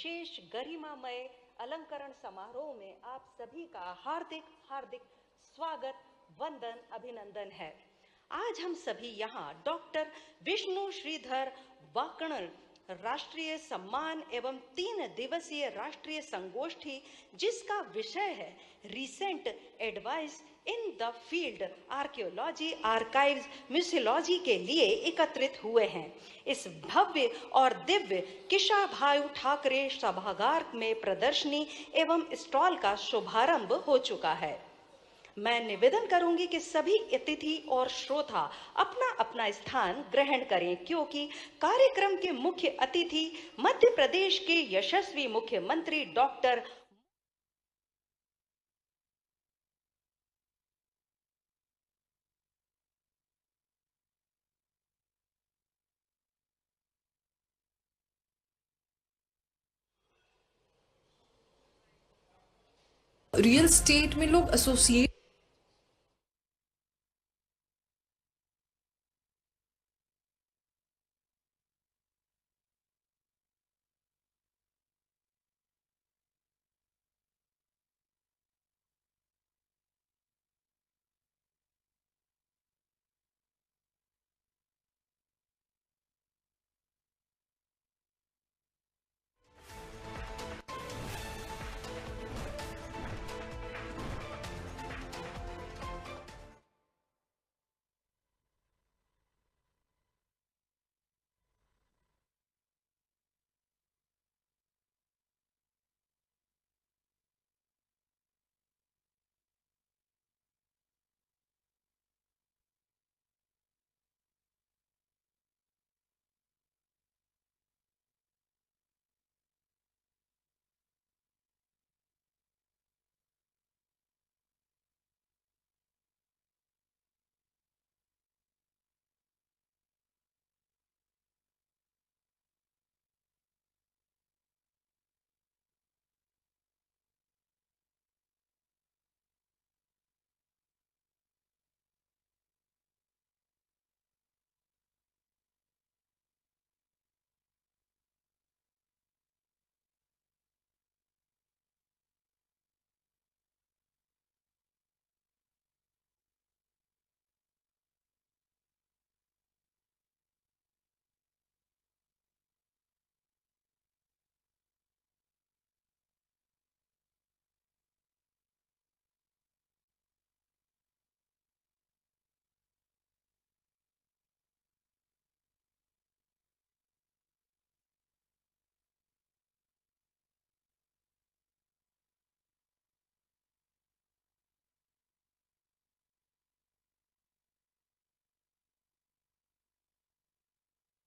विशेष गरिमामय अलंकरण समारोह में आप सभी का हार्दिक हार्दिक स्वागत, वंदन, अभिनंदन है। आज हम सभी यहाँ डॉक्टर विष्णु श्रीधर वाकणर राष्ट्रीय सम्मान एवं 3 दिवसीय राष्ट्रीय संगोष्ठी, जिसका विषय है recent advice in the field archaeology, archives, museology के लिए एकत्रित हुए हैं। इस भव्य और दिव्य किशाभाई ठाकरे सभागार में प्रदर्शनी एवं स्टॉल का शुभारंभ हो चुका है। मैं निवेदन करूंगी कि सभी अतिथि और श्रोता अपना अपना स्थान ग्रहण करें, क्योंकि कार्यक्रम के मुख्य अतिथि मध्य प्रदेश के यशस्वी मुख्यमंत्री डॉक्टर रियल स्टेट में लोग एसोसिएट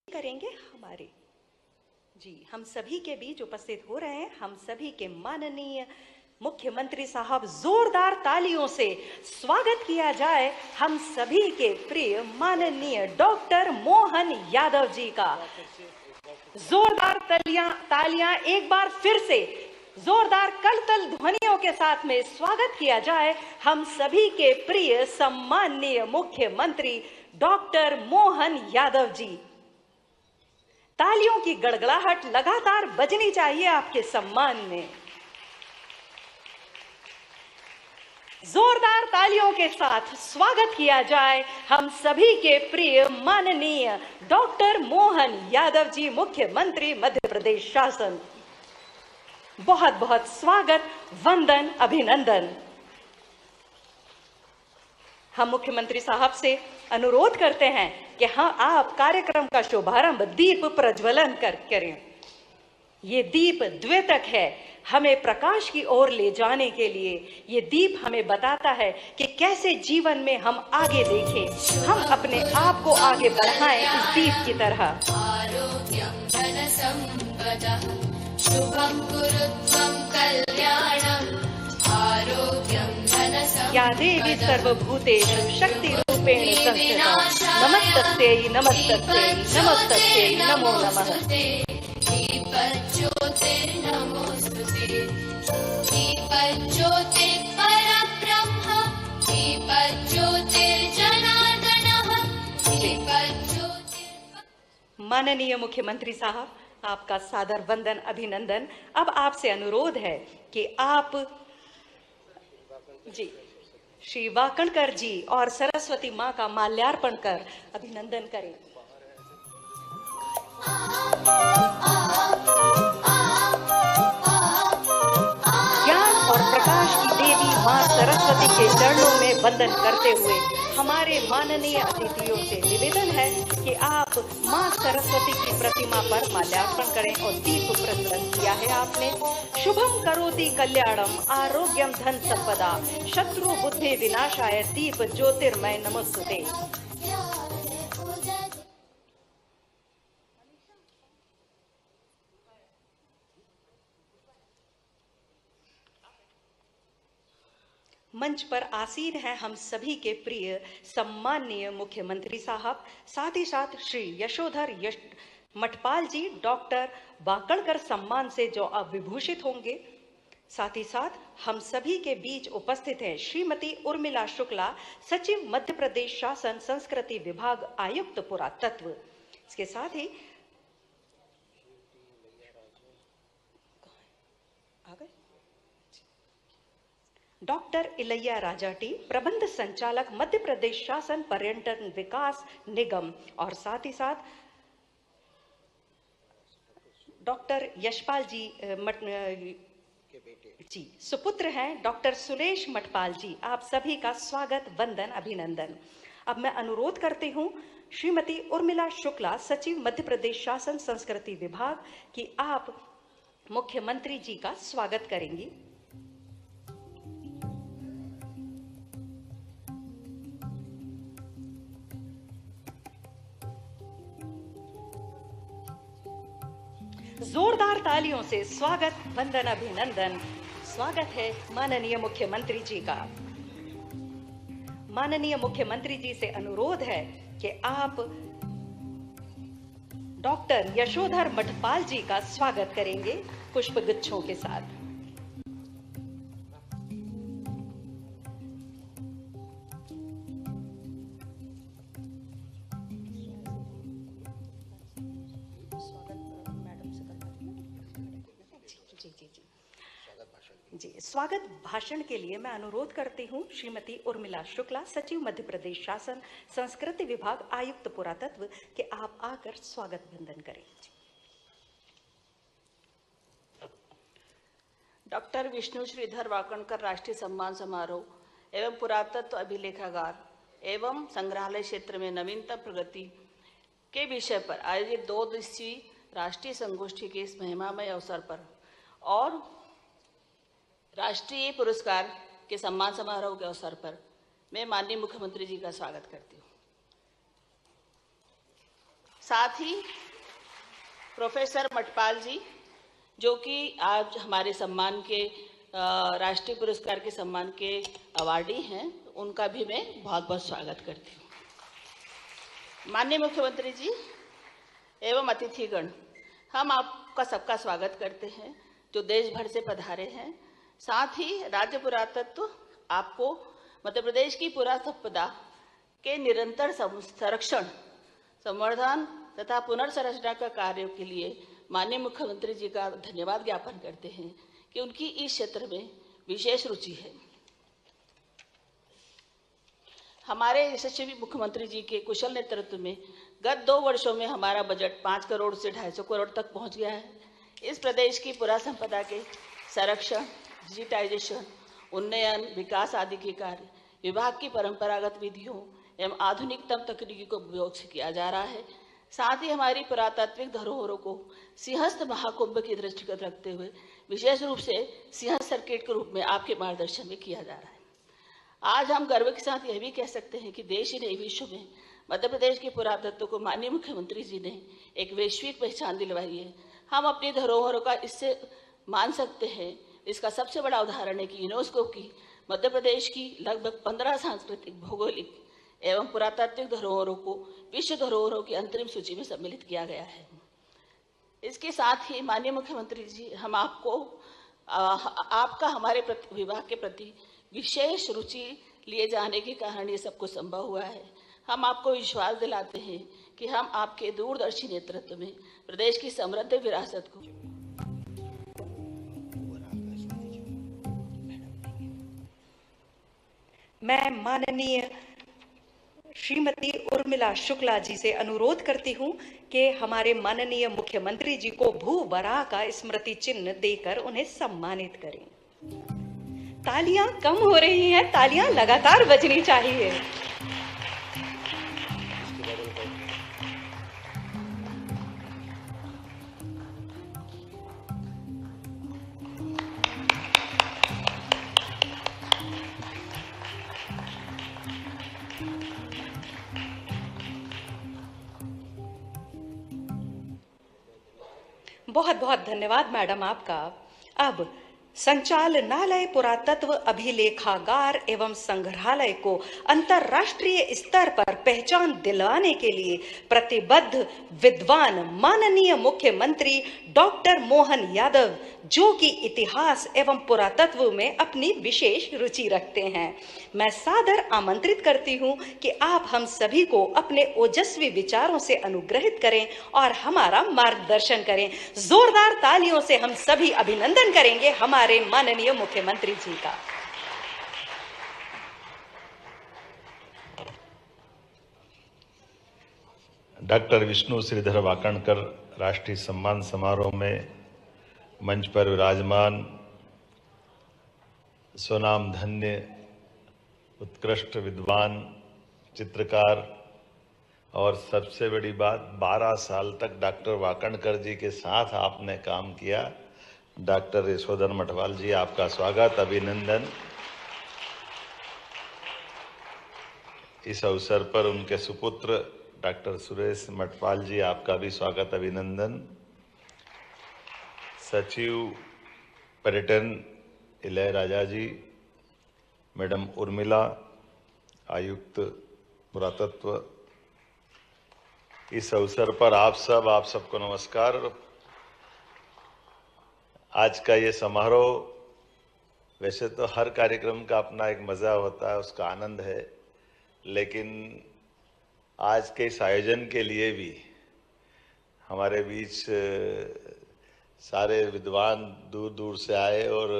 करेंगे हम सभी के बीच उपस्थित हो रहे हैं। हम सभी के माननीय मुख्यमंत्री साहब, जोरदार तालियों से स्वागत किया जाए हम सभी के प्रिय माननीय डॉक्टर मोहन यादव जी का। जोरदार तालियां एक बार फिर से जोरदार कलतल ध्वनियों के साथ में स्वागत किया जाए हम सभी के प्रिय सम्माननीय मुख्यमंत्री डॉक्टर मोहन यादव जी। तालियों की गड़गड़ाहट लगातार बजनी चाहिए आपके सम्मान में। जोरदार तालियों के साथ स्वागत किया जाए हम सभी के प्रिय माननीय डॉक्टर मोहन यादव जी, मुख्यमंत्री मध्य प्रदेश शासन। बहुत बहुत स्वागत, वंदन, अभिनंदन। हम मुख्यमंत्री साहब से अनुरोध करते हैं कि हाँ, आप कार्यक्रम का शुभारंभ दीप प्रज्वलन करें। ये दीप द्योतक है, हमें प्रकाश की ओर ले जाने के लिए। ये दीप हमें बताता है कि कैसे जीवन में हम आगे देखें, हम अपने आप को आगे बढ़ाएं इस दीप की तरह। आरोग्यं धनसंपदः शुभं कुरुत्वं कल्याणम्। आरोग्यं धनसंपदः या देवी सर्वभूतेषु शक्तिरूपेण संस्थिता नमस्तस्यै नमस्तस्यै नमस्तस्यै नमो नमः। दीपज्योतिर्नमोस्तुते दीपज्योतिर्परब्रह्म दीपज्योतिर्जनार्दनः दीपज्योतिर्। माननीय मुख्यमंत्री साहब, आपका सादर वंदन अभिनंदन। अब आपसे अनुरोध है कि आप जी श्री वाकणकर जी और सरस्वती माँ का माल्यार्पण कर अभिनंदन करें। ज्ञान और प्रकाश की देवी माँ सरस्वती के चरणों में वंदन करते हुए हमारे माननीय अतिथियों से निवेदन है कि आप माँ सरस्वती की प्रतिमा पर माल्यार्पण करें और दीप प्रज्वलन किया है आपने। शुभम करोति कल्याणम आरोग्यम धन संपदा शत्रु बुद्धि विनाशाय दीप ज्योतिर्मय नमोस्तुते। मंच पर आसीन हैं हम सभी के प्रिय सम्माननीय मुख्यमंत्री साहब, साथ ही साथ श्री यशोधर मठपाल जी डॉक्टर वाकणकर सम्मान से जो अब विभूषित होंगे। साथ ही साथ हम सभी के बीच उपस्थित हैं श्रीमती उर्मिला शुक्ला, सचिव मध्य प्रदेश शासन संस्कृति विभाग आयुक्त पुरातत्व। इसके साथ ही डॉक्टर इलैया राजाटी, प्रबंध संचालक मध्य प्रदेश शासन पर्यटन विकास निगम, और साथ ही साथ डॉक्टर यशपाल जी सुपुत्र हैं डॉक्टर सुरेश मठपाल जी। आप सभी का स्वागत वंदन अभिनंदन। अब मैं अनुरोध करती हूँ श्रीमती उर्मिला शुक्ला, सचिव मध्य प्रदेश शासन संस्कृति विभाग, कि आप मुख्यमंत्री जी का स्वागत करेंगी। जोरदार तालियों से स्वागत वंदन अभिनंदन। स्वागत है माननीय मुख्यमंत्री जी का। माननीय मुख्यमंत्री जी से अनुरोध है कि आप डॉक्टर यशोधर मठपाल जी का स्वागत करेंगे पुष्प गुच्छों के साथ। जी स्वागत भाषण के लिए मैं अनुरोध करती हूँ श्रीमती उर्मिला शुक्ला, सचिव मध्य प्रदेश शासन संस्कृति विभाग आयुक्त पुरातत्व, कि आप आकर स्वागत वंदन करें। डॉक्टर विष्णु श्रीधर वाकणकर राष्ट्रीय सम्मान समारोह एवं पुरातत्व अभिलेखागार एवं संग्रहालय क्षेत्र में नवीनतम प्रगति के विषय पर आयोजित 2 दिवसीय राष्ट्रीय संगोष्ठी के इस महिमामय अवसर पर और राष्ट्रीय पुरस्कार के सम्मान समारोह के अवसर पर मैं माननीय मुख्यमंत्री जी का स्वागत करती हूँ। साथ ही प्रोफेसर मठपाल जी, जो कि आज हमारे सम्मान के राष्ट्रीय पुरस्कार के सम्मान के अवार्डी हैं, उनका भी मैं बहुत बहुत स्वागत करती हूँ। माननीय मुख्यमंत्री जी एवं अतिथिगण, हम आपका सबका स्वागत करते हैं जो देश भर से पधारे हैं। साथ ही राज्य पुरातत्व आपको मध्य प्रदेश की पुरासंपदा के निरंतर संरक्षण, संवर्धन तथा पुनर्संरचना का कार्यों के लिए माननीय मुख्यमंत्री जी का धन्यवाद ज्ञापन करते हैं कि उनकी इस क्षेत्र में विशेष रुचि है। हमारे यशस्वी मुख्यमंत्री जी के कुशल नेतृत्व में गत 2 वर्षों में हमारा बजट 5 करोड़ से 250 करोड़ तक पहुंच गया है। इस प्रदेश की पुरासंपदा के संरक्षण, डिजिटाइजेशन, उन्नयन, विकास आदि के कार्य विभाग की परंपरागत विधियों एवं आधुनिकतम तकनीकी को उपयोग से किया जा रहा है। साथ ही हमारी पुरातात्विक धरोहरों को सिंहस्थ महाकुंभ की दृष्टिगत रखते हुए विशेष रूप से सिंहस्थ सर्किट के रूप में आपके मार्गदर्शन में किया जा रहा है। आज हम गर्व के साथ यह भी कह सकते हैं कि देश ही नहीं, विश्व में मध्य प्रदेश के पुरातत्व को माननीय मुख्यमंत्री जी ने एक वैश्विक पहचान दिलवाई है। हम अपनी धरोहरों का इससे मान सकते हैं। इसका सबसे बड़ा उदाहरण है कि यूनेस्को की मध्य प्रदेश की लगभग 15 सांस्कृतिक, भौगोलिक एवं पुरातात्विक धरोहरों को विश्व धरोहरों की अंतरिम सूची में सम्मिलित किया गया है। इसके साथ ही माननीय मुख्यमंत्री जी, हम आपका हमारे विभाग के प्रति विशेष रुचि लिए जाने के कारण ये सब कुछ संभव हुआ है। हम आपको विश्वास दिलाते हैं कि हम आपके दूरदर्शी नेतृत्व में प्रदेश की समृद्ध विरासत को मैं माननीय श्रीमती उर्मिला शुक्ला जी से अनुरोध करती हूं कि हमारे माननीय मुख्यमंत्री जी को भू बराह का स्मृति चिन्ह देकर उन्हें सम्मानित करें। तालियां कम हो रही हैं, तालियां लगातार बजनी चाहिए। बहुत बहुत धन्यवाद मैडम आपका। अब संचालनालय पुरातत्व अभिलेखागार एवं संग्रहालय को अंतर्राष्ट्रीय स्तर पर पहचान दिलाने के लिए प्रतिबद्ध विद्वान माननीय मुख्यमंत्री डॉक्टर मोहन यादव, जो कि इतिहास एवं पुरातत्व में अपनी विशेष रुचि रखते हैं, मैं सादर आमंत्रित करती हूं कि आप हम सभी को अपने ओजस्वी विचारों से अनुग्रहित करें और हमारा मार्गदर्शन करें। जोरदार तालियों से हम सभी अभिनंदन करेंगे हमारे माननीय मुख्यमंत्री जी का। डॉक्टर विष्णु श्रीधर वाकणकर राष्ट्रीय सम्मान समारोह में मंच पर विराजमान स्वनाम धन्य उत्कृष्ट विद्वान चित्रकार और सबसे बड़ी बात 12 साल तक डॉक्टर वाकणकर जी के साथ आपने काम किया। डॉक्टर यशोधर मठवाल जी, आपका स्वागत, अभिनंदन। इस अवसर पर उनके सुपुत्र डॉक्टर सुरेश मठपाल जी, आपका भी स्वागत, अभिनंदन। सचिव पर्यटन इलयराजा जी, मैडम उर्मिला, आयुक्त पुरातत्व, इस अवसर पर आप सबको नमस्कार। आज का ये समारोह, वैसे तो हर कार्यक्रम का अपना एक मज़ा होता है, उसका आनंद है, लेकिन आज के इस आयोजन के लिए भी हमारे बीच सारे विद्वान दूर दूर से आए और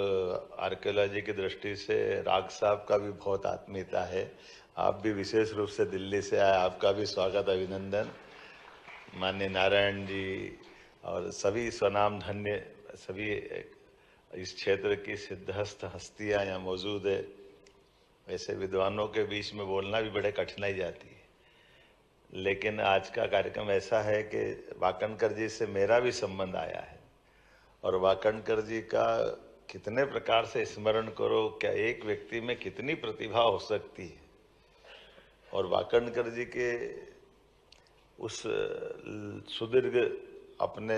आर्कियोलॉजी की दृष्टि से राग साहब का भी बहुत आत्मीयता है। आप भी विशेष रूप से दिल्ली से आए, आपका भी स्वागत, अभिनंदन। माननीय नारायण जी और सभी स्वनाम धन्य सभी इस क्षेत्र की सिद्धहस्त हस्तियां यहाँ मौजूद है। वैसे विद्वानों के बीच में बोलना भी बड़े कठिनाई जाती है, लेकिन आज का कार्यक्रम ऐसा है कि वाकणकर जी से मेरा भी संबंध आया है और वाकणकर जी का कितने प्रकार से स्मरण करो, क्या एक व्यक्ति में कितनी प्रतिभा हो सकती है। और वाकणकर जी के उस सुदीर्घ अपने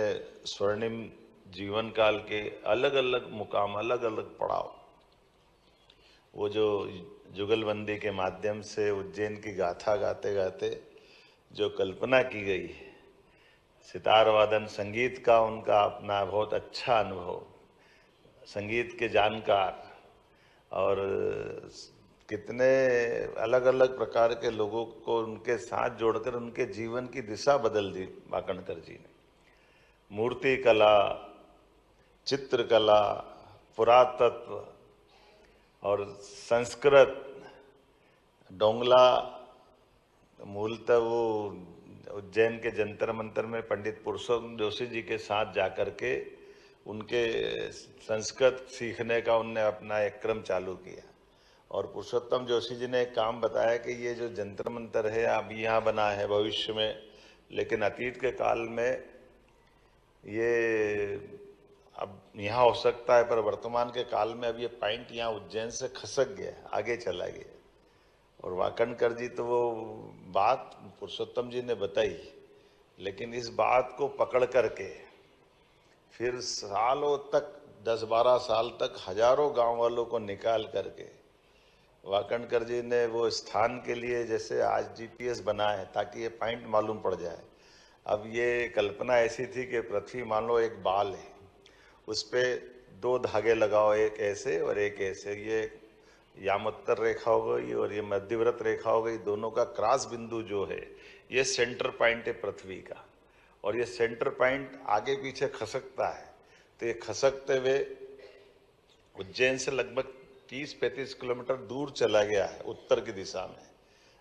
स्वर्णिम जीवन काल के अलग अलग मुकाम, अलग अलग पड़ाव, वो जो जुगलबंदी के माध्यम से उज्जैन की गाथा गाते गाते जो कल्पना की गई है, सितार वादन संगीत का उनका अपना बहुत अच्छा अनुभव, संगीत के जानकार और कितने अलग अलग प्रकार के लोगों को उनके साथ जोड़कर उनके जीवन की दिशा बदल दी वाकणकर जी ने। मूर्ति कला, चित्रकला, पुरातत्व और संस्कृत, डोंगला, मूलतः वो उज्जैन के जंतर मंतर में पंडित पुरुषोत्तम जोशी जी के साथ जाकर के उनके संस्कृत सीखने का उनने अपना एक क्रम चालू किया। और पुरुषोत्तम जोशी जी ने एक काम बताया कि ये जो जंतर मंतर है अब यहाँ बना है भविष्य में, लेकिन अतीत के काल में ये अब यहाँ हो सकता है, पर वर्तमान के काल में अब ये पॉइंट यहाँ उज्जैन से खसक गया, आगे चला गया। और वाकणकर जी तो वो बात पुरुषोत्तम जी ने बताई, लेकिन इस बात को पकड़ करके फिर सालों तक 10-12 साल तक हजारों गांव वालों को निकाल करके वाकणकर जी ने वो स्थान के लिए जैसे आज जीपीएस बना है ताकि ये पॉइंट मालूम पड़ जाए। अब ये कल्पना ऐसी थी कि पृथ्वी मान लो एक बाल है, उस पर 2 धागे लगाओ, एक ऐसे और एक ऐसे, यामोत्तर रेखा हो गई और ये मध्यव्रत रेखा हो गई, दोनों का क्रॉस बिंदु जो है ये सेंटर पॉइंट है पृथ्वी का, और ये सेंटर पॉइंट आगे पीछे खसकता है। तो ये खसकते हुए उज्जैन से लगभग 30-35 किलोमीटर दूर चला गया है उत्तर की दिशा में।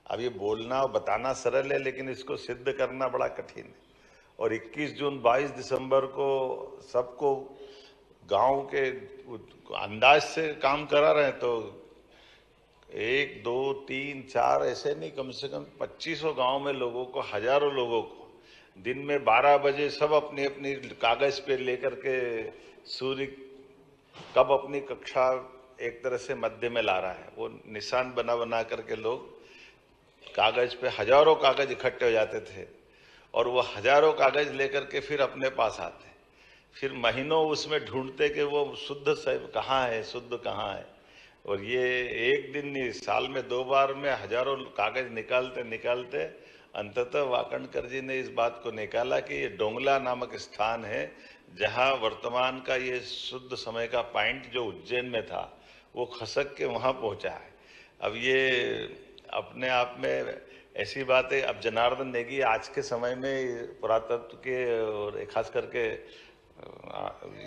अब ये बोलना और बताना सरल है, लेकिन इसको सिद्ध करना बड़ा कठिन है। और 21 जून 22 दिसंबर को सबको गांव के अंदाज से काम करा रहे हैं, तो 1, 2, 3, 4 ऐसे नहीं, कम से कम 2500 गांव में लोगों को, हजारों लोगों को दिन में 12 बजे सब अपनी अपनी कागज पे लेकर के सूर्य कब अपनी कक्षा एक तरह से मध्य में ला रहा है, वो निशान बना बना करके लोग कागज पे, हजारों कागज इकट्ठे हो जाते थे और वो हजारों कागज लेकर के फिर अपने पास आते, फिर महीनों उसमें ढूंढते कि वो शुद्ध कहाँ है, शुद्ध कहाँ है। और ये एक दिन नहीं, साल में 2 बार में हजारों कागज निकालते निकालते अंततः वाकणकर जी ने इस बात को निकाला कि ये डोंगला नामक स्थान है जहाँ वर्तमान का ये शुद्ध समय का पॉइंट जो उज्जैन में था वो खसक के वहाँ पहुँचा है। अब ये अपने आप में ऐसी बात है। अब जनार्दन नेगी आज के समय में पुरातत्व के और खास करके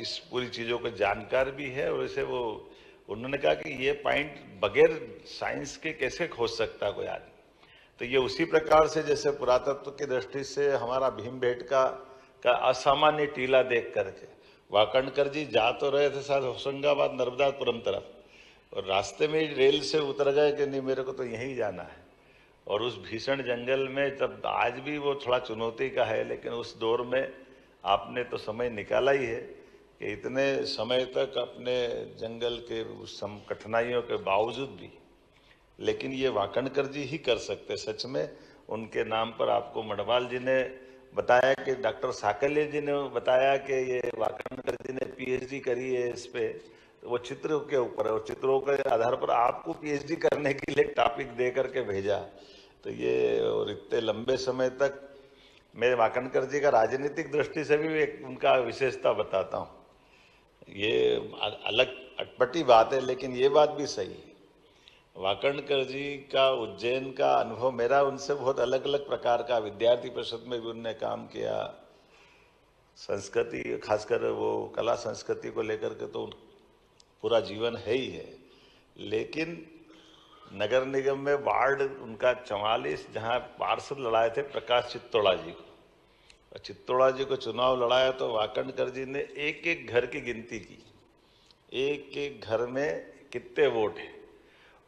इस पूरी चीज़ों के जानकार भी है, और इसे वो उन्होंने कहा कि ये पॉइंट बगैर साइंस के कैसे खोज सकता कोई आदमी। तो ये उसी प्रकार से जैसे पुरातत्व की दृष्टि से हमारा भीमबेटका का असामान्य टीला देख करके वाकणकर जी जा तो रहे थे शायद होशंगाबाद नर्मदापुरम तरफ, और रास्ते में रेल से उतर गए कि नहीं मेरे को तो यहीं जाना है। और उस भीषण जंगल में, तब आज भी वो थोड़ा चुनौती का है, लेकिन उस दौर में आपने तो समय निकाला ही है कि इतने समय तक अपने जंगल के उस कठिनाइयों के बावजूद भी, लेकिन ये वाकणकर जी ही कर सकते। सच में उनके नाम पर आपको मडवाल जी ने बताया कि डॉक्टर साकल्य जी ने बताया कि ये वाकणकर जी ने पीएचडी करी है इस पे, तो वो चित्र के ऊपर है और चित्रों के आधार पर आपको पीएचडी करने के लिए टॉपिक दे करके भेजा। तो ये, और इतने लंबे समय तक मैं वाकणकर जी का राजनीतिक दृष्टि से भी एक उनका विशेषता बताता हूँ। ये अलग अटपटी बात है, लेकिन ये बात भी सही है। वाकणकर जी का उज्जैन का अनुभव मेरा उनसे बहुत अलग अलग प्रकार का, विद्यार्थी परिषद में भी उनने काम किया, संस्कृति खासकर वो कला संस्कृति को लेकर के तो पूरा जीवन है ही है। लेकिन नगर निगम में वार्ड उनका 44 जहाँ पार्षद लड़ाए थे प्रकाश चित्तौड़ा जी को, और चित्तौड़ा जी को चुनाव लड़ाया तो वाकणकर जी ने एक एक घर की गिनती की, एक एक घर में कितने वोट हैं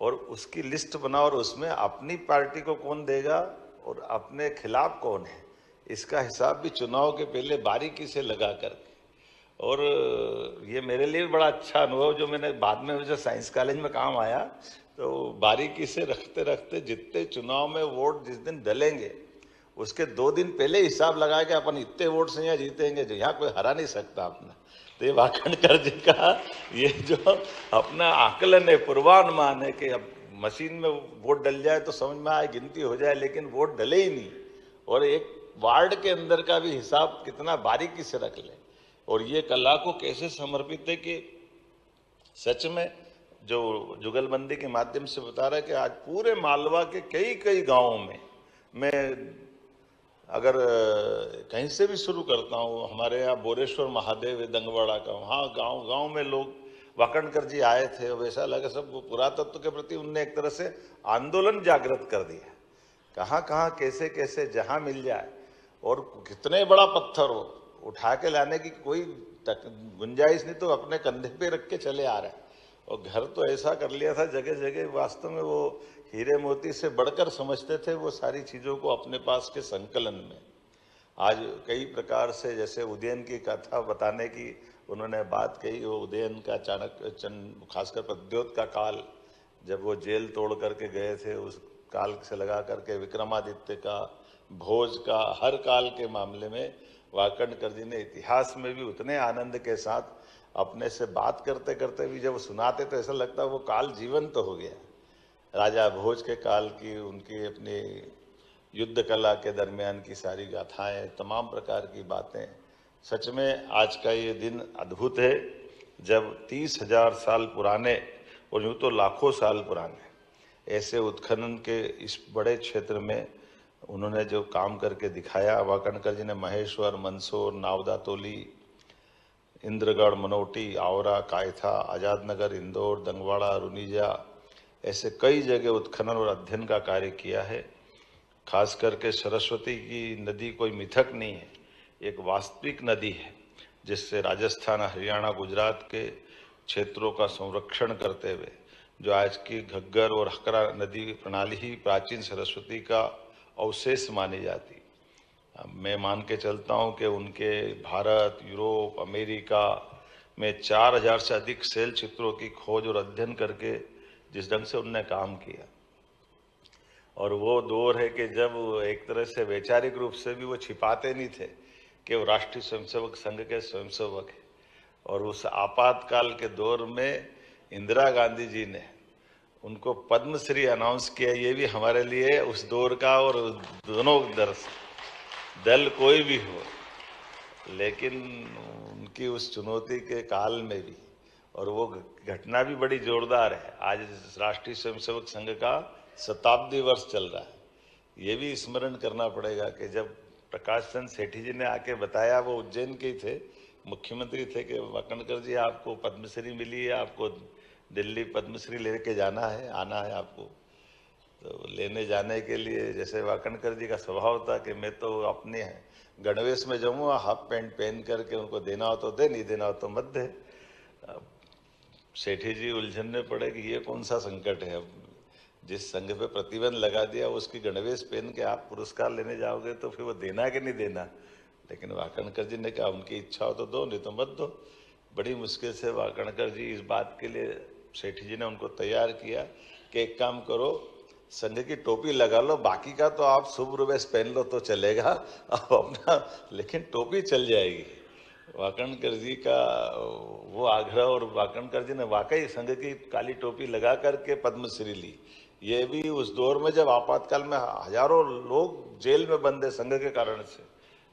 और उसकी लिस्ट बनाओ, और उसमें अपनी पार्टी को कौन देगा और अपने खिलाफ कौन है, इसका हिसाब भी चुनाव के पहले बारीकी से लगा करके। और ये मेरे लिए बड़ा अच्छा अनुभव, जो मैंने बाद में मुझे साइंस कॉलेज में काम आया, तो बारीकी से रखते रखते जितने चुनाव में वोट जिस दिन डलेंगे उसके 2 दिन पहले हिसाब लगाया कि अपन इतने वोट से यहाँ जीतेंगे, जो यहाँ कोई हरा नहीं सकता अपना। तो ये वाकणकर जी का ये जो अपना आकलन है, पूर्वानुमान है कि अब मशीन में वोट डल जाए तो समझ में आए, गिनती हो जाए, लेकिन वोट डले ही नहीं, और एक वार्ड के अंदर का भी हिसाब कितना बारीकी से रख ले। और ये कला को कैसे समर्पित है कि सच में जो जुगलबंदी के माध्यम से बता रहा है कि आज पूरे मालवा के कई कई गांवों में, मैं अगर कहीं से भी शुरू करता हूँ, हमारे यहाँ बोरेश्वर महादेव है दंगवाड़ा का, वहाँ गांव गांव में लोग वाकणकर जी आए थे, वैसा लगा सब पुरातत्व के प्रति उनने एक तरह से आंदोलन जागृत कर दिया। कहाँ कहाँ कैसे कैसे जहाँ मिल जाए, और कितने बड़ा पत्थर हो उठा के लाने की कोई गुंजाइश नहीं, तो अपने कंधे पे रख के चले आ रहे हैं। और घर तो ऐसा कर लिया था जगह जगह, वास्तव में वो हीरे मोती से बढ़कर समझते थे वो सारी चीज़ों को अपने पास के संकलन में। आज कई प्रकार से, जैसे उदयन की कथा बताने की उन्होंने बात कही, वो उदयन का चाणक्य खासकर प्रद्योत का काल, जब वो जेल तोड़ करके गए थे, उस काल से लगा करके विक्रमादित्य का, भोज का, हर काल के मामले में वाकणकर जी ने इतिहास में भी उतने आनंद के साथ अपने से बात करते करते भी जब सुनाते तो ऐसा लगता वो काल जीवंत तो हो गया। राजा भोज के काल की, उनकी अपनी युद्ध कला के दरमियान की सारी गाथाएं, तमाम प्रकार की बातें। सच में आज का ये दिन अद्भुत है, जब 30,000 साल पुराने और यूँ तो लाखों साल पुराने। ऐसे उत्खनन के इस बड़े क्षेत्र में उन्होंने जो काम करके दिखाया, वाकणकर जी ने महेश्वर, मंदसौर, नावदातोली, इंद्रगढ़, मनोटी, आवरा, कायथा, आजादनगर, इंदौर, दंगवाड़ा, रुनीजा, ऐसे कई जगह उत्खनन और अध्ययन का कार्य किया है। खास करके सरस्वती की नदी कोई मिथक नहीं है, एक वास्तविक नदी है जिससे राजस्थान, हरियाणा, गुजरात के क्षेत्रों का संरक्षण करते हुए जो आज की घग्गर और हकरा नदी प्रणाली ही प्राचीन सरस्वती का अवशेष मानी जाती। मैं मान के चलता हूँ कि उनके भारत, यूरोप, अमेरिका में 4000 से अधिक शैल चित्रों की खोज और अध्ययन करके जिस ढंग से उनने काम किया, और वो दौर है कि जब एक तरह से वैचारिक रूप से भी वो छिपाते नहीं थे कि वो राष्ट्रीय स्वयंसेवक संघ के स्वयंसेवक है। और उस आपातकाल के दौर में इंदिरा गांधी जी ने उनको पद्मश्री अनाउंस किया। ये भी हमारे लिए उस दौर का, और दोनों दल कोई भी हो, लेकिन उनकी उस चुनौती के काल में भी, और वो घटना भी बड़ी जोरदार है। आज राष्ट्रीय स्वयंसेवक संघ का शताब्दी वर्ष चल रहा है। ये भी स्मरण करना पड़ेगा कि जब प्रकाश चंद्र सेठी जी ने आके बताया, वो उज्जैन के थे, मुख्यमंत्री थे, कि वाकणकर जी आपको पद्मश्री मिली है, आपको दिल्ली पद्मश्री लेके जाना है, आना है आपको। तो लेने जाने के लिए जैसे वाकणकर जी का स्वभाव था कि मैं तो अपने गणवेश में जाऊँगा, हाफ पैंट पहन करके, उनको देना हो तो दे, नहीं देना हो तो मत दे। सेठी जी उलझन में पड़े कि ये कौन सा संकट है। अब जिस संघ पे प्रतिबंध लगा दिया उसकी गणवेश पहन के आप पुरस्कार लेने जाओगे तो फिर वो देना कि नहीं देना। लेकिन वाकणकर जी ने कहा उनकी इच्छा हो तो दो, नहीं तो मत दो। बड़ी मुश्किल से वाकणकर जी इस बात के लिए सेठी जी ने उनको तैयार किया कि एक काम करो, संघ की टोपी लगा लो, बाकी का तो आप शुभ रवेश पहन लो तो चलेगा, आप अपना, लेकिन टोपी चल जाएगी। वाकणकर जी का वो आग्रह, और वाकणकर जी ने वाकई संघ की काली टोपी लगा करके पद्मश्री ली। ये भी उस दौर में जब आपातकाल में हजारों लोग जेल में बंद है संघ के कारण से,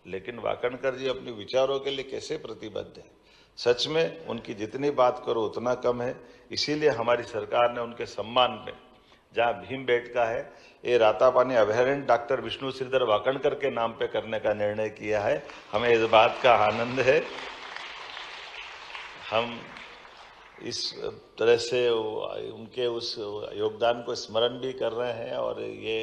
लेकिन वाकणकर जी अपने विचारों के लिए कैसे प्रतिबद्ध है। सच में उनकी जितनी बात करो उतना कम है। इसीलिए हमारी सरकार ने उनके सम्मान में जहाँ भीमबेटका है, ये रातापानी अभयारण्य डॉक्टर विष्णु श्रीधर वाकणकर के नाम पे करने का निर्णय किया है। हमें इस बात का आनंद है। हम इस तरह से उनके उस योगदान को स्मरण भी कर रहे हैं, और ये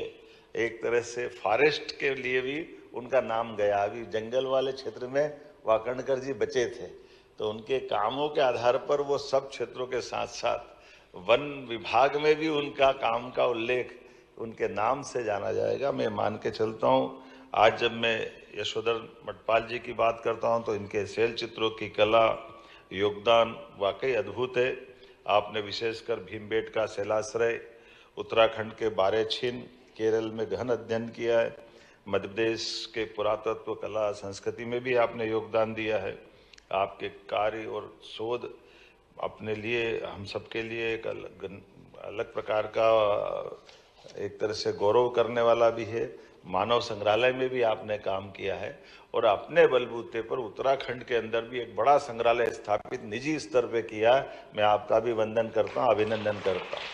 एक तरह से फॉरेस्ट के लिए भी उनका नाम गया। अभी जंगल वाले क्षेत्र में वाकणकर जी बचे थे, तो उनके कामों के आधार पर वो सब क्षेत्रों के साथ साथ वन विभाग में भी उनका काम का उल्लेख उनके नाम से जाना जाएगा। मैं मान के चलता हूँ, आज जब मैं यशोधर मठपाल जी की बात करता हूँ तो इनके शैल चित्रों की कला, योगदान वाकई अद्भुत है। आपने विशेषकर भीमबेटका, शैलाश्रय, उत्तराखंड के बारेछिन, केरल में गहन अध्ययन किया है। मध्य प्रदेश के पुरातत्व, कला, संस्कृति में भी आपने योगदान दिया है। आपके कार्य और शोध अपने लिए, हम सबके लिए एक अलग प्रकार का एक तरह से गौरव करने वाला भी है। मानव संग्रहालय में भी आपने काम किया है, और अपने बलबूते पर उत्तराखंड के अंदर भी एक बड़ा संग्रहालय स्थापित निजी स्तर पे किया है। मैं आपका भी वंदन करता हूँ, अभिनंदन करता हूँ।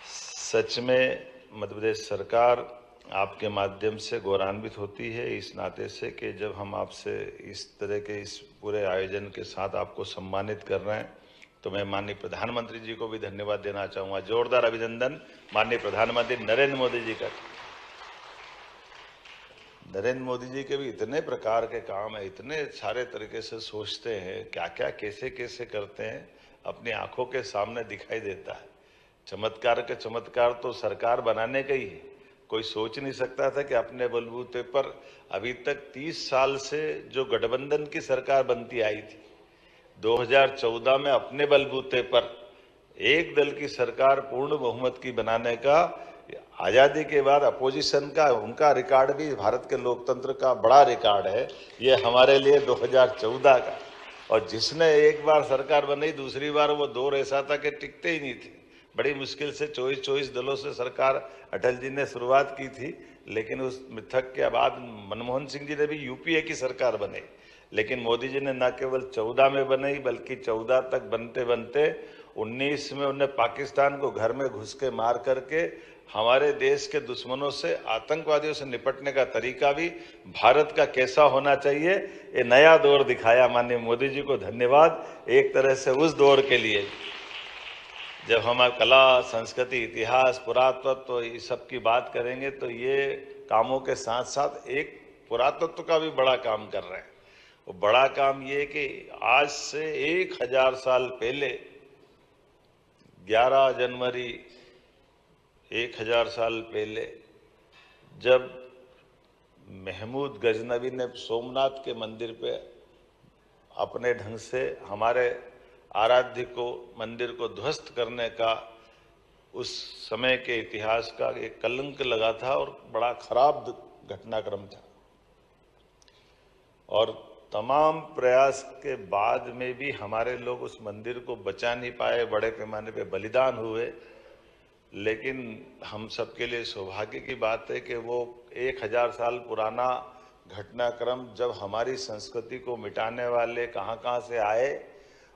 सच में मध्य प्रदेश सरकार आपके माध्यम से गौरवान्वित होती है, इस नाते से कि जब हम आपसे इस तरह के इस पूरे आयोजन के साथ आपको सम्मानित कर रहे हैं, तो मैं माननीय प्रधानमंत्री जी को भी धन्यवाद देना चाहूँगा। जोरदार अभिनंदन माननीय प्रधानमंत्री नरेंद्र मोदी जी का। नरेंद्र मोदी जी के भी इतने प्रकार के काम है, इतने सारे तरीके से सोचते हैं, क्या क्या कैसे कैसे करते हैं, अपनी आंखों के सामने दिखाई देता है। चमत्कार का चमत्कार तो सरकार बनाने का ही है। कोई सोच नहीं सकता था कि अपने बलबूते पर अभी तक 30 साल से जो गठबंधन की सरकार बनती आई थी, 2014 में अपने बलबूते पर एक दल की सरकार पूर्ण बहुमत की बनाने का, आजादी के बाद अपोजिशन का उनका रिकॉर्ड भी भारत के लोकतंत्र का बड़ा रिकॉर्ड है। ये हमारे लिए 2014 का, और जिसने एक बार सरकार बनाई, दूसरी बार वो दौर ऐसा था कि टिकते ही नहीं थे। बड़ी मुश्किल से 24 दलों से सरकार अटल जी ने शुरुआत की थी, लेकिन उस मिथक के बाद मनमोहन सिंह जी ने भी यूपीए की सरकार बने, लेकिन मोदी जी ने न केवल 14 में बनाई बल्कि 14 तक बनते बनते 19 में उन्हें पाकिस्तान को घर में घुस के मार करके हमारे देश के दुश्मनों से, आतंकवादियों से निपटने का तरीका भी भारत का कैसा होना चाहिए, ये नया दौर दिखाया। माननीय मोदी जी को धन्यवाद एक तरह से उस दौर के लिए जब हम कला, संस्कृति, इतिहास, पुरातत्व तो इस सब की बात करेंगे तो ये कामों के साथ साथ एक पुरातत्व का भी बड़ा काम कर रहे हैं। वो बड़ा काम ये कि आज से 1000 साल पहले 11 जनवरी 1000 साल पहले जब महमूद गजनवी ने सोमनाथ के मंदिर पे अपने ढंग से हमारे आराध्य को, मंदिर को ध्वस्त करने का उस समय के इतिहास का एक कलंक लगा था और बड़ा खराब घटनाक्रम था। और तमाम प्रयास के बाद में भी हमारे लोग उस मंदिर को बचा नहीं पाए, बड़े पैमाने पे बलिदान हुए। लेकिन हम सबके लिए सौभाग्य की बात है कि वो 1000 साल पुराना घटनाक्रम जब हमारी संस्कृति को मिटाने वाले कहाँ से आए,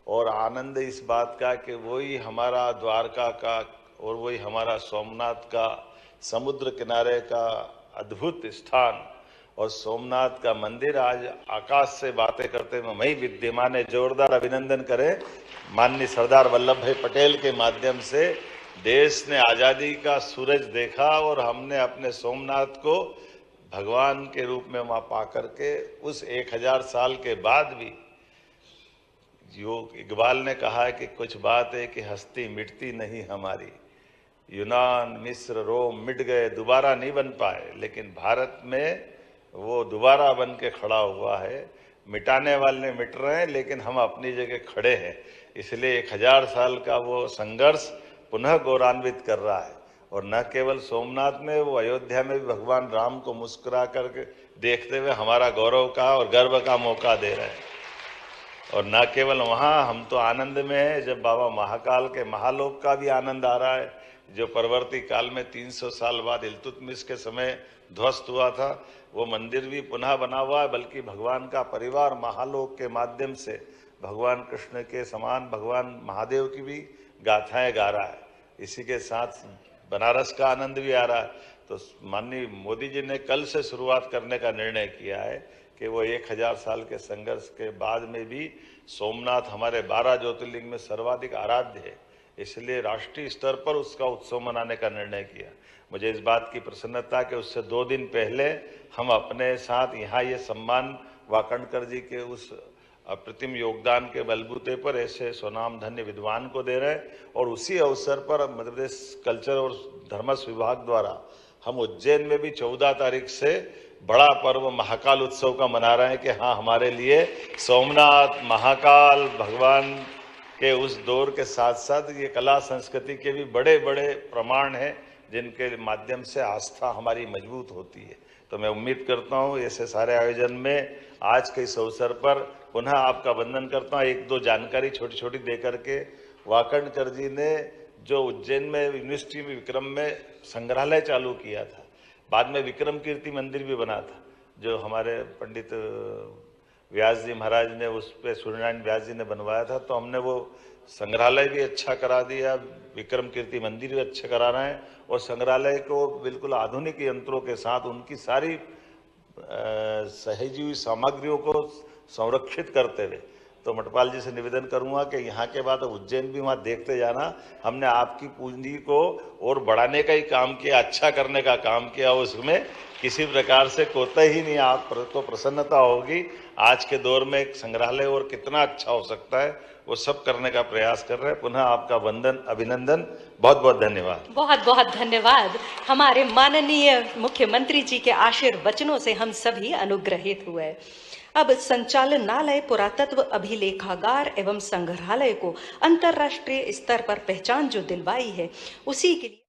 और आनंद इस बात का कि वही हमारा द्वारका का और वही हमारा सोमनाथ का समुद्र किनारे का अद्भुत स्थान और सोमनाथ का मंदिर आज आकाश से बातें करते हुए वही विद्यमान है। जोरदार अभिनंदन करें माननीय सरदार वल्लभ भाई पटेल के माध्यम से देश ने आज़ादी का सूरज देखा और हमने अपने सोमनाथ को भगवान के रूप में वहाँ पा करके उस 1000 साल के बाद भी, जो इकबाल ने कहा है कि कुछ बात है कि हस्ती मिटती नहीं हमारी, यूनान, मिस्र, रोम मिट गए, दोबारा नहीं बन पाए, लेकिन भारत में वो दोबारा बन के खड़ा हुआ है। मिटाने वाले मिट रहे हैं लेकिन हम अपनी जगह खड़े हैं। इसलिए 1000 साल का वो संघर्ष पुनः गौरवान्वित कर रहा है। और न केवल सोमनाथ में, वो अयोध्या में भी भगवान राम को मुस्कुरा करके देखते हुए हमारा गौरव का और गर्व का मौका दे रहे हैं। और न केवल वहाँ हम तो आनंद में हैं, जब बाबा महाकाल के महालोक का भी आनंद आ रहा है, जो परवर्ती काल में 300 साल बाद इल्तुतमिश के समय ध्वस्त हुआ था, वो मंदिर भी पुनः बना हुआ है। बल्कि भगवान का परिवार महालोक के माध्यम से भगवान कृष्ण के समान भगवान महादेव की भी गाथाएं गा रहा है। इसी के साथ बनारस का आनंद भी आ रहा है। तो माननीय मोदी जी ने कल से शुरुआत करने का निर्णय किया है कि वो 1000 साल के संघर्ष के बाद में भी सोमनाथ हमारे 12 ज्योतिर्लिंग में सर्वाधिक आराध्य है, इसलिए राष्ट्रीय स्तर पर उसका उत्सव मनाने का निर्णय किया। मुझे इस बात की प्रसन्नता कि उससे 2 दिन पहले हम अपने साथ यहाँ ये सम्मान वाकणकर जी के उस अप्रतिम योगदान के बलबूते पर ऐसे स्वनाम धन्य विद्वान को दे रहे हैं। और उसी अवसर पर मध्य प्रदेश कल्चर और धर्मस्व विभाग द्वारा हम उज्जैन में भी 14 तारीख से बड़ा पर्व महाकाल उत्सव का मना रहे हैं कि हाँ, हमारे लिए सोमनाथ, महाकाल, भगवान के उस दौर के साथ साथ ये कला संस्कृति के भी बड़े बड़े प्रमाण हैं जिनके माध्यम से आस्था हमारी मजबूत होती है। तो मैं उम्मीद करता हूँ ऐसे सारे आयोजन में आज के इस अवसर पर पुनः आपका वंदन करता हूँ। 1-2 जानकारी छोटी छोटी दे करके, वाकणकर जी ने जो उज्जैन में यूनिवर्सिटी में विक्रम में संग्रहालय चालू किया था, बाद में विक्रम कीर्ति मंदिर भी बना था, जो हमारे पंडित व्यास जी महाराज ने उस पर सूर्यनारायण व्यास जी ने बनवाया था। तो हमने वो संग्रहालय भी अच्छा करा दिया, विक्रम कीर्ति मंदिर भी अच्छा करा रहे हैं और संग्रहालय को बिल्कुल आधुनिक यंत्रों के साथ उनकी सारी सहेजी हुई सामग्रियों को संरक्षित करते हुए। तो मठपाल जी से निवेदन करूंगा कि यहाँ के बाद उज्जैन भी वहाँ देखते जाना। हमने आपकी पूंजी को और बढ़ाने का ही काम किया, अच्छा करने का काम किया, उसमें किसी प्रकार से कोताही ही नहीं। आपको प्रसन्नता होगी आज के दौर में एक संग्रहालय और कितना अच्छा हो सकता है, वो सब करने का प्रयास कर रहे हैं। पुनः आपका वंदन, अभिनंदन, बहुत बहुत धन्यवाद। बहुत बहुत धन्यवाद। हमारे माननीय मुख्यमंत्री जी के आशीर्वचनों से हम सभी अनुग्रहित हुए। अब संचालनालय पुरातत्व अभिलेखागार एवं संग्रहालय को अंतर्राष्ट्रीय स्तर पर पहचान जो दिलवाई है, उसी के लिए